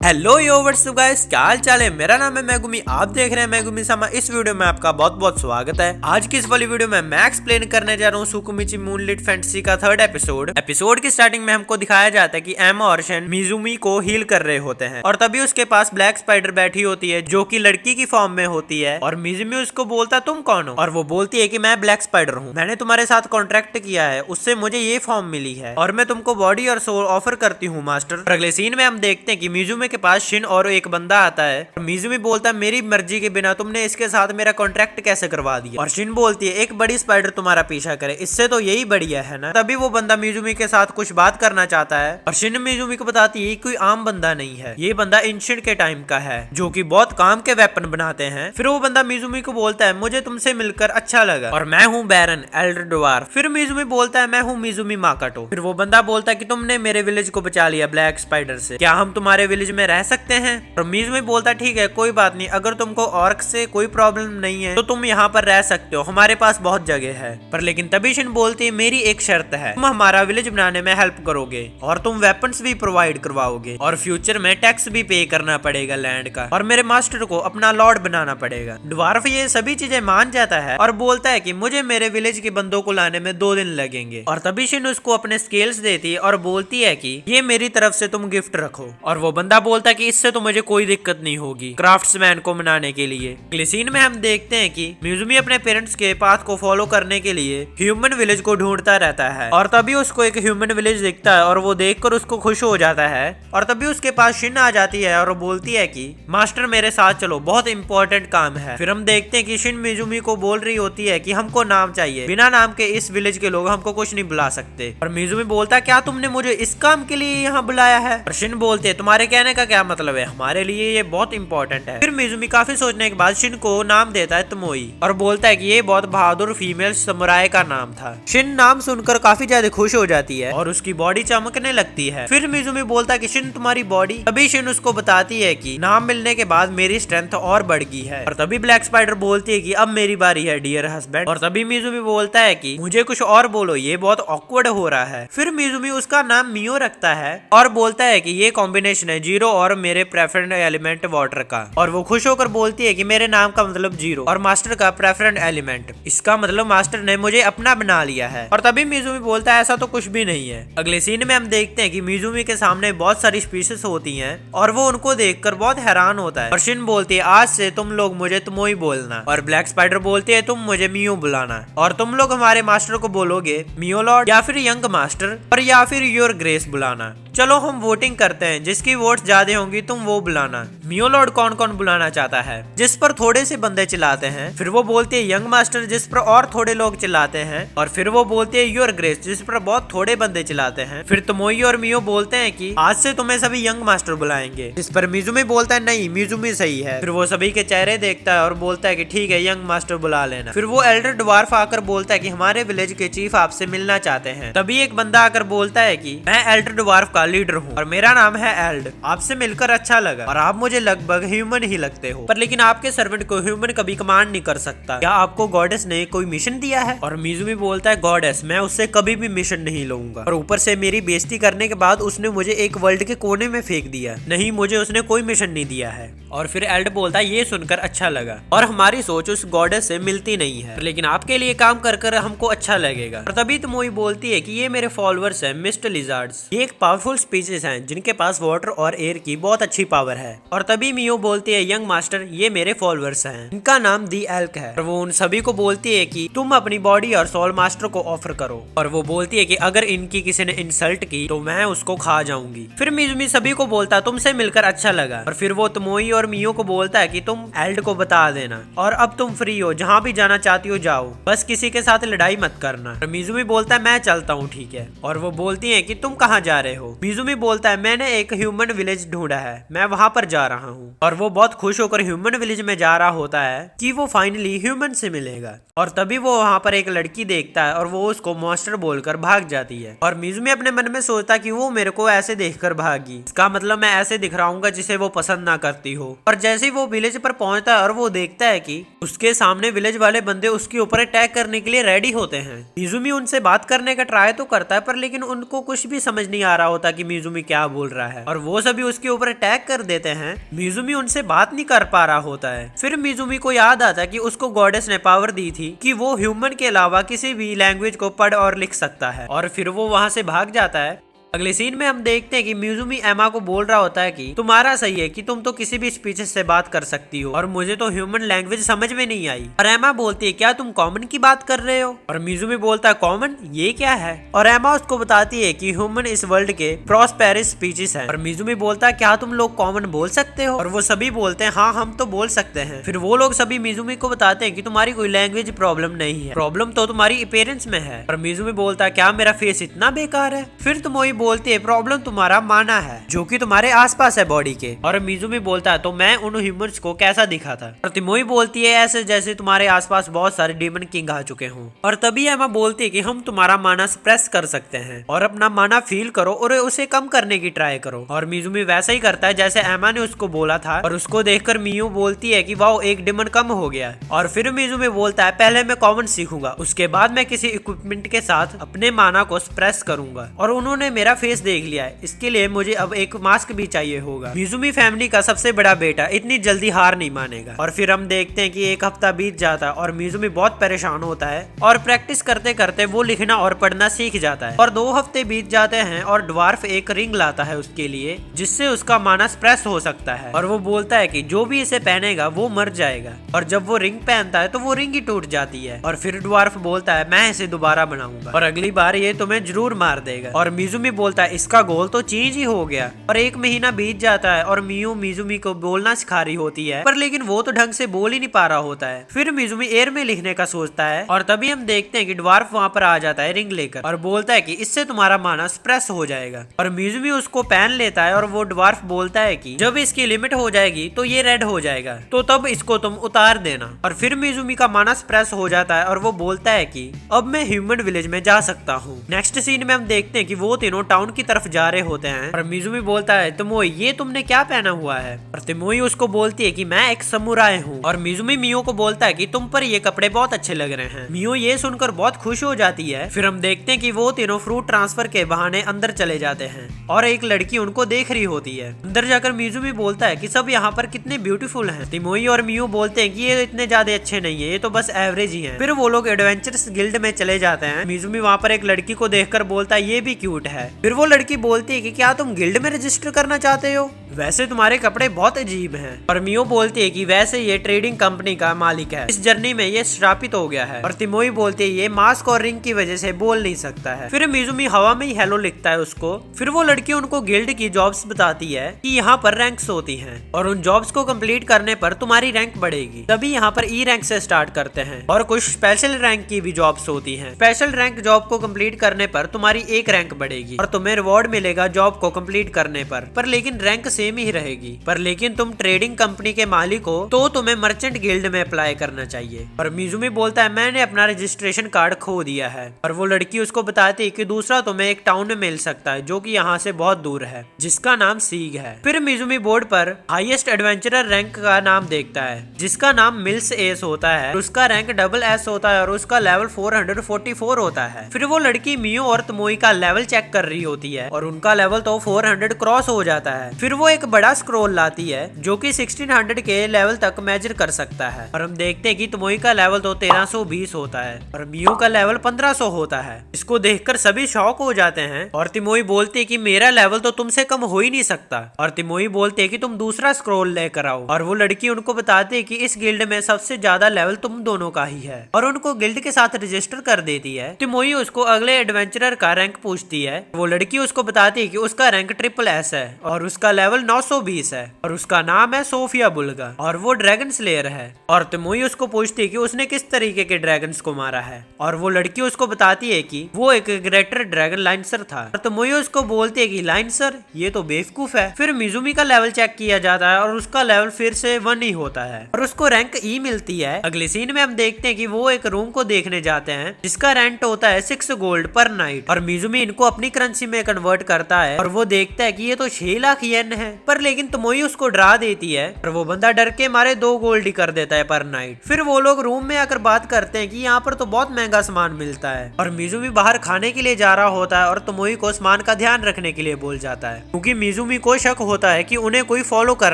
Hello यो WhatsApp guys, क्या हाल चाल है। मेरा नाम है मेगुमी, आप देख रहे हैं मेगुमी सामा। इस वीडियो में आपका बहुत बहुत स्वागत है। आज की इस वाली वीडियो में मैं एक्सप्लेन करने जा रहा हूँ सुकुमिची मूनलिट फैंटेसी का थर्ड एपिसोड की स्टार्टिंग में हमको दिखाया जाता है कि एमा और शन मिजुमी को हील कर रहे होते हैं और तभी उसके पास ब्लैक स्पाइडर बैठी होती है जो की लड़की की फॉर्म में होती है और मिजुमी उसको बोलता तुम कौन हो, और वो बोलती है कि मैं ब्लैक स्पाइडर हूँ, मैंने तुम्हारे साथ कॉन्ट्रैक्ट किया है, उससे मुझे ये फॉर्म मिली है और मैं तुमको बॉडी और सोल ऑफर करती हूँ मास्टर। अगले सीन में हम देखते हैं कि मिजुमी के पास शिन और एक बंदा आता है और मिजुमी बोलता है मेरी मर्जी के बिना तुमने इसके साथ मेरा कॉन्ट्रैक्ट कैसे करवा दिया, और शिन बोलती है एक बड़ी स्पाइडर तुम्हारा पीछा करे, इससे तो यही बढ़िया है ना। तभी वो बंदा मिजुमी के साथ कुछ बात करना चाहता है और शिन मिजुमी को बताती है कोई आम बंदा नहीं है, ये बंदा एंशिएंट के टाइम का है जो कि बहुत काम के वेपन बनाते हैं। फिर वो बंदा मिजुमी को बोलता है मुझे तुमसे मिलकर अच्छा लगा और मैं हूँ बैरन एल्डर ड्वार्फ। फिर मिजुमी बोलता है मैं हूँ मिजुमी माकाटो। फिर वो बंदा बोलता है कि तुमने मेरे विलेज को बचा लिया ब्लैक स्पाइडर से, क्या हम तुम्हारे विलेज में रह सकते हैं। और मिजुमी बोलता ठीक है कोई बात नहीं, अगर तुमको ऑर्क से कोई प्रॉब्लम नहीं है तो तुम यहाँ पर रह सकते हो, हमारे पास बहुत जगह है। पर लेकिन तभी शिन बोलती है मेरी एक शर्त है, तुम हमारा विलेज बनाने में हेल्प करोगे और तुम वेपन्स भी प्रोवाइड करवाओगे और फ्यूचर में टैक्स भी पे करना पड़ेगा लैंड का, और मेरे मास्टर को अपना लॉर्ड बनाना पड़ेगा। ड्वार्फ ये सभी चीजें मान जाता है और बोलता है कि मुझे मेरे विलेज के बंदों को लाने में 2 दिन लगेंगे। और तभी शिन उसको अपने स्केल्स देती है और बोलती है कि ये मेरी तरफ से तुम गिफ्ट रखो, और वो बंदा बोलता है कि इससे तो मुझे कोई दिक्कत नहीं होगी क्राफ्ट्समैन को मनाने के लिए। अगले सीन में हम देखते हैं कि मिजुमी अपने पेरेंट्स के पाथ को फॉलो करने के लिए ह्यूमन विलेज को ढूंढता रहता है और तभी उसको एक ह्यूमन विलेज दिखता है और वो देखकर उसको खुश हो जाता है। और तभी उसके पास शिन आ जाती है और वो बोलती है कि मास्टर मेरे साथ चलो, बहुत इंपॉर्टेंट काम है। फिर हम देखते हैं कि शिन मिजुमी को बोल रही होती है कि हमको नाम चाहिए, बिना नाम के इस विलेज के लोग हमको कुछ नहीं बुला सकते। और मिजुमी बोलता है क्या तुमने मुझे इस काम के लिए यहाँ बुलाया है। और शिन बोलते हैं तुम्हारे कहने का क्या मतलब है, हमारे लिए ये बहुत इंपॉर्टेंट है। फिर मिजुमी काफी सोचने के बाद शिन को नाम देता है तमोई और बोलता है कि ये बहुत बहादुर फीमेल समुराई का नाम था। शिन नाम सुनकर काफी ज्यादा खुश हो जाती है और उसकी बॉडी चमकने लगती है। फिर मिजुमी बोलता है कि शिन तुम्हारी बॉडी। तभी शिन उसको बताती है कि नाम मिलने के बाद मेरी स्ट्रेंथ और बढ़ गई है। और तभी ब्लैक स्पाइडर बोलती है कि अब मेरी बारी है डियर हस्बैंड। और तभी मिजुमी बोलता है कि मुझे कुछ और बोलो, ये बहुत ऑकवर्ड हो रहा है। फिर मिजुमी उसका नाम मियो रखता है और बोलता है कि ये कॉम्बिनेशन है जीरो और मेरे प्रेफरेंट एलिमेंट वाटर का, और वो खुश होकर बोलती है कि मेरे नाम का मतलब जीरो और मास्टर का प्रेफरेंट एलिमेंट, इसका मतलब मास्टर ने मुझे अपना बना लिया है। और तभी मिजुमी बोलता है ऐसा तो कुछ भी नहीं है। अगले सीन में हम देखते हैं कि मिजुमी के सामने बहुत सारी स्पीशीज होती हैं और वो उनको देखकर बहुत हैरान होता है। और शिन बोलती है आज से तुम लोग मुझे तमोई बोलना, और ब्लैक स्पाइडर बोलती है तुम मुझे मियो बुलाना, और तुम लोग हमारे मास्टर को बोलोगे मियो लॉर्ड या फिर यंग मास्टर और या फिर योर ग्रेस बुलाना। चलो हम वोटिंग करते हैं, जिसकी वोट्स ज्यादा होंगी तुम वो बुलाना। मियो लॉर्ड कौन कौन बुलाना चाहता है, जिस पर थोड़े से बंदे चिल्लाते हैं। फिर वो बोलती है यंग मास्टर, जिस पर और थोड़े लोग चिल्लाते हैं। और फिर वो बोलती है योर ग्रेस, जिस पर बहुत थोड़े बंदे चिल्लाते हैं। फिर तमोई और मियो बोलते हैं कि आज से तुम्हें सभी यंग मास्टर बुलाएंगे, जिस पर मिजुमी बोलता है नहीं मिजुमी सही है। फिर वो सभी के चेहरे देखता है और बोलता है कि ठीक है यंग मास्टर बुला लेना। फिर वो एल्डर ड्वार्फ आकर बोलता है कि हमारे विलेज के चीफ आपसे मिलना चाहते हैं। तभी एक बंदा आकर बोलता है कि मैं एल्डर ड्वार्फ का लीडर हूँ और मेरा नाम है एल्ड, आपसे मिलकर अच्छा लगा और आप मुझे लगभग ह्यूमन ही लगते हो, पर लेकिन आपके सर्वेंट को ह्यूमन कभी कमांड नहीं कर सकता, क्या आपको गॉडेस ने कोई मिशन दिया है। और मिजुमी बोलता है गॉडेस, मैं उससे कभी भी मिशन नहीं लूंगा, और ऊपर से मेरी बेइज्जती करने के बाद उसने मुझे एक वर्ल्ड के कोने में फेंक दिया, नहीं मुझे उसने कोई मिशन नहीं दिया है। और फिर एल्ड बोलता है ये सुनकर अच्छा लगा और हमारी सोच उस गॉडेस से मिलती नहीं है, लेकिन आपके लिए काम कर कर हमको अच्छा लगेगा। और तभी तमोई बोलती है कि ये मेरे फॉलोअर्स हैं मिस्टर लिजार्ड्स, ये एक पावरफुल स्पीशीज हैं जिनके पास वाटर और एयर की बहुत अच्छी पावर है। और तभी मियो बोलती है यंग मास्टर ये मेरे फॉलोअर्स हैं, इनका नाम दी एल्क है। और वो उन सभी को बोलती है कि तुम अपनी बॉडी और सोल मास्टर को ऑफर करो, और वो बोलती है कि अगर इनकी किसी ने इंसल्ट की तो मैं उसको खा जाऊंगी। फिर मिजुमी सभी को बोलता है तुमसे मिलकर अच्छा लगा, और फिर वो तमोई और मियो को बोलता है कि तुम एल्ड को बता देना और अब तुम फ्री हो, जहाँ भी जाना चाहती हो जाओ, बस किसी के साथ लड़ाई मत करना। और मिजुमी बोलता है मैं चलता हूँ ठीक है। और वो बोलती है कि तुम कहाँ जा रहे हो। मिजुमी बोलता है मैंने एक ह्यूमन विलेज ढूंढा है, मैं वहां पर जा रहा हूँ। और वो बहुत खुश होकर ह्यूमन विलेज में जा रहा होता है कि वो फाइनली ह्यूमन से मिलेगा। और तभी वो वहाँ पर एक लड़की देखता है और वो उसको मॉन्स्टर बोलकर भाग जाती है। और मिजुमी अपने मन में सोचता कि वो मेरे को ऐसे देखकर भागी, इसका मतलब मैं ऐसे दिखराऊंगा जिसे वो पसंद ना करती हो। और जैसे ही वो विलेज पर पहुंचता है और वो देखता है कि उसके सामने विलेज वाले बंदे उसके ऊपर अटैक करने के लिए रेडी होते हैं। मिजुमी उनसे बात करने का ट्राई तो करता है पर लेकिन उनको कुछ भी समझ नहीं आ रहा होता कि मिजुमी क्या बोल रहा है और वो सभी उसके ऊपर अटैक कर देते हैं। मिजुमी उनसे बात नहीं कर पा रहा होता है। फिर मिजुमी को याद आता है कि उसको गॉडेस ने पावर दी थी कि वो ह्यूमन के अलावा किसी भी लैंग्वेज को पढ़ और लिख सकता है और फिर वो वहां से भाग जाता है। अगले सीन में हम देखते हैं कि मिजुमी एमा को बोल रहा होता है कि तुम्हारा सही है कि तुम तो किसी भी स्पीचेस से बात कर सकती हो और मुझे तो ह्यूमन लैंग्वेज समझ में नहीं आई। और एमा बोलती है क्या तुम कॉमन की बात कर रहे हो? और मिजुमी बोलता है कॉमन ये क्या है? और एमा उसको बताती है कि ह्यूमन इस वर्ल्ड के प्रॉस्पेरस स्पीचेस हैं। और मिजुमी बोलता है क्या तुम लोग कॉमन बोल सकते हो? और वो सभी बोलते हैं हाँ हम तो बोल सकते हैं। फिर वो लोग सभी मिजुमी को बताते हैं कि तुम्हारी कोई लैंग्वेज प्रॉब्लम नहीं है, प्रॉब्लम तो तुम्हारी अपीयरेंस में है। और मिजुमी बोलता है क्या मेरा फेस इतना बेकार है? फिर तुमोई बोलती है प्रॉब्लम तुम्हारा माना है जो कि तुम्हारे आसपास है बॉडी के। और मिजुमी बोलता है तो मैं उन ह्यूमंस को कैसा दिखा था? और तिमोई बोलती है ऐसे जैसे तुम्हारे आसपास बहुत सारे डीमन किंग आ चुके हों। और तभी एमा बोलती है कि हम तुम्हारा माना सप्रेस कर सकते हैं और अपना माना फील करो और उसे कम करने की ट्राई करो। और मिजुमी वैसा ही करता है जैसे एमा ने उसको बोला था और उसको देखकर मियू बोलती है कि वाओ एक डिमन कम हो गया। और फिर मिजुमी बोलता है पहले मैं कॉमन सीखूंगा, उसके बाद मैं किसी इक्विपमेंट के साथ अपने माना को सप्रेस करूंगा। और उन्होंने मेरा फेस देख लिया है, इसके लिए मुझे अब एक मास्क भी चाहिए होगा। मिजुमी फैमिली का सबसे बड़ा बेटा इतनी जल्दी हार नहीं मानेगा। और फिर हम देखते हैं कि एक हफ्ता बीत जाता है और मिजुमी बहुत परेशान होता है और प्रैक्टिस करते करते वो लिखना और पढ़ना सीख जाता है। और 2 हफ्ते बीत जाते हैं और ड्वार्फ एक रिंग लाता है उसके लिए जिससे उसका माना स्प्रेस हो सकता है। और वो बोलता है कि जो भी इसे पहनेगा वो मर जाएगा। और जब वो रिंग पहनता है तो वो रिंग ही टूट जाती है। और फिर ड्वार्फ बोलता है मैं इसे दोबारा बनाऊंगा और अगली बार ये तुम्हें जरूर मार देगा। और मिजुमी बोलता है इसका गोल तो चेंज ही हो गया। और 1 महीना बीत जाता है और मियू मिजुमी को बोलना सिखा रही होती है पर लेकिन वो तो ढंग से बोल ही नहीं पा रहा होता है। फिर मिजुमी एयर में लिखने का सोचता है और तभी हम देखते हैं कि ड्वार्फ वहाँ पर आ जाता है रिंग लेकर और बोलता है कि इससे तुम्हारा माना स्प्रेस हो जाएगा। और मिजुमी उसको पहन लेता है और वो ड्वार्फ बोलता है कि जब इसकी लिमिट हो जाएगी तो ये रेड हो जाएगा तो तब इसको तुम उतार देना। और फिर मिजुमी का माना स्प्रेस हो जाता है और वो बोलता है कि अब मैं ह्यूमन विलेज में जा सकता हूँ। नेक्स्ट सीन में हम देखते हैं कि वो तीनों टाउन की तरफ जा रहे होते हैं और मिजुमी बोलता है तिमोई ये तुमने क्या पहना हुआ है? और तिमोई उसको बोलती है कि मैं एक समुराई हूँ। और मिजुमी मियो को बोलता है कि तुम पर ये कपड़े बहुत अच्छे लग रहे हैं। मियो ये सुनकर बहुत खुश हो जाती है। फिर हम देखते हैं कि वो तीनों फ्रूट ट्रांसफर के बहाने अंदर चले जाते हैं और एक लड़की उनको देख रही होती है। अंदर जाकर मिजुमी बोलता है कि सब यहाँ पर कितने ब्यूटीफुल हैं। तिमोई और मियो बोलते हैं कि ये इतने ज्यादा अच्छे नहीं है, ये तो बस एवरेज ही हैं। फिर वो लोग एडवेंचरस गिल्ड में चले जाते हैं। मिजुमी वहाँ पर एक लड़की को देखकर बोलता है ये भी क्यूट है। फिर वो लड़की बोलती है कि क्या तुम गिल्ड में रजिस्टर करना चाहते हो? वैसे तुम्हारे कपड़े बहुत अजीब हैं। और मियो बोलती है कि वैसे ये ट्रेडिंग कंपनी का मालिक है, इस जर्नी में ये श्रापित हो गया है। और तिमोई बोलती है ये मास्क और रिंग की वजह से बोल नहीं सकता है। फिर मिजुमी हवा में ही हेलो लिखता है उसको। फिर वो लड़की उनको गिल्ड की जॉब्स बताती है कि यहाँ पर रैंक्स होती हैं और उन जॉब्स को कंप्लीट करने पर तुम्हारी रैंक बढ़ेगी। तभी यहाँ पर ई रैंक से स्टार्ट करते हैं और कुछ स्पेशल रैंक की भी जॉब्स होती हैं। स्पेशल रैंक जॉब को कंप्लीट करने पर तुम्हारी 1 रैंक बढ़ेगी और तुम्हें रिवॉर्ड मिलेगा जॉब को कंप्लीट करने पर लेकिन रैंक सेम ही रहेगी। पर लेकिन तुम ट्रेडिंग कंपनी के मालिक हो तो तुम्हें मर्चेंट गिल्ड में अप्लाई करना चाहिए। और मिजुमी बोलता है मैंने अपना रजिस्ट्रेशन कार्ड खो दिया है। और वो लड़की उसको बताती है कि दूसरा तुम्हें एक टाउन में मिल सकता है जो कि यहाँ से बहुत दूर है जिसका नाम सीग है। फिर मिजुमी बोर्ड पर हाईएस्ट एडवेंचरर रैंक का नाम देखता है जिसका नाम मिल्स एस होता है। उसका रैंक डबल एस होता है और उसका लेवल 444 होता है। फिर वो लड़की मियो और तमोई का लेवल चेक कर रही होती है और उनका लेवल तो 400 क्रॉस हो जाता है। फिर वो एक बड़ा स्क्रॉल लाती है जो कि 1600 के लेवल तक मेजर कर सकता है। और हम देखते हैं कि तमोई का लेवल तो 1320 होता है और मियो का लेवल 1500 होता है। इसको देखकर सभी शॉक हो जाते हैं और तिमोई बोलती है कि मेरा लेवल तो तुमसे कम हो ही नहीं सकता। और तिमोई बोलते है कि तुम दूसरा स्क्रॉल लेकर आओ। और वो लड़की उनको बताती है कि इस गिल्ड में सबसे ज्यादा लेवल तुम दोनों का ही है और उनको गिल्ड के साथ रजिस्टर कर देती है। तिमोई उसको अगले एडवेंचरर का रैंक पूछती है। वो लड़की उसको बताती है कि उसका रैंक ट्रिपल एस है और उसका लेवल लेवल 920 है और उसका नाम है सोफिया बुल्गा और वो ड्रैगन स्लेयर है। और तोमोई उसको पूछती है कि उसने किस तरीके के ड्रैगन्स को मारा है और वो लड़की उसको बताती है कि वो एक ग्रेटर ड्रैगन लाइनसर था। और तोमोई उसको बोलती है कि लाइनसर ये तो बेवकूफ है। फिर मिजुमी का लेवल चेक किया जाता है और उसका लेवल फिर से 1 ही होता है और उसको रैंक ई मिलती है। अगले सीन में हम देखते हैं कि वो एक रूम को देखने जाते हैं जिसका रेंट होता है 6 गोल्ड पर नाइट और मिजुमी इनको अपनी करेंसी में कन्वर्ट करता है और वो देखता है कि ये तो 6 लाख येन है। पर लेकिन तोमोई उसको डरा देती है और वो बंदा डर के मारे 2 गोल्ड ही कर देता है पर नाइट। फिर वो लोग रूम में आकर बात करते हैं कि यहाँ पर तो बहुत महंगा सामान मिलता है और मिजुमी बाहर खाने के लिए जा रहा होता है और तोमोई को सामान का ध्यान रखने के लिए बोल जाता है क्योंकि मिजुमी को शक होता है कि उन्हें कोई फॉलो कर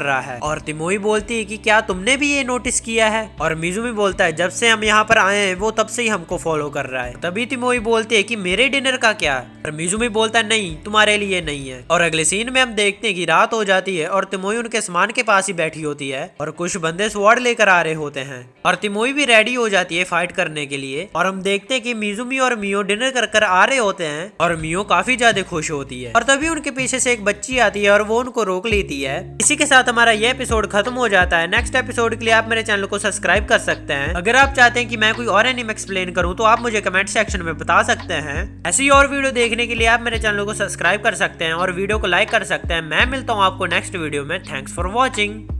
रहा है। और तोमोई बोलती है कि क्या तुमने भी ये नोटिस किया है? और मिजुमी बोलता है जब से हम यहाँ पर आए हैं वो तब से ही हमको फॉलो कर रहा है। तभी तोमोई बोलती है कि मेरे डिनर का क्या? और मिजुमी बोलता है नहीं तुम्हारे लिए नहीं है। और अगले सीन में हम देखते हैं कि रात हो जाती है और तोमोई उनके सामान के पास ही बैठी होती है और कुछ बंदे स्वॉर्ड लेकर आ रहे होते हैं और तोमोई भी रेडी हो जाती है फाइट करने के लिए। और हम देखते हैं कि मिजुमी और मियो डिनर कर आ रहे होते हैं और मियो काफी ज्यादा खुश होती है और तभी उनके पीछे से एक बच्ची आती है और वो उनको रोक लेती है। इसी के साथ हमारा ये एपिसोड खत्म हो जाता है। नेक्स्ट एपिसोड के लिए आप मेरे चैनल को सब्सक्राइब कर सकते हैं। अगर आप चाहते हैं कि मैं कोई और एनीमे एक्सप्लेन करूं तो आप मुझे कमेंट सेक्शन में बता सकते हैं। ऐसी और वीडियो देखने के लिए आप मेरे चैनल को सब्सक्राइब कर सकते हैं और वीडियो को लाइक कर सकते हैं। मैं मिलता हूं आपको नेक्स्ट वीडियो में। Thanks for watching.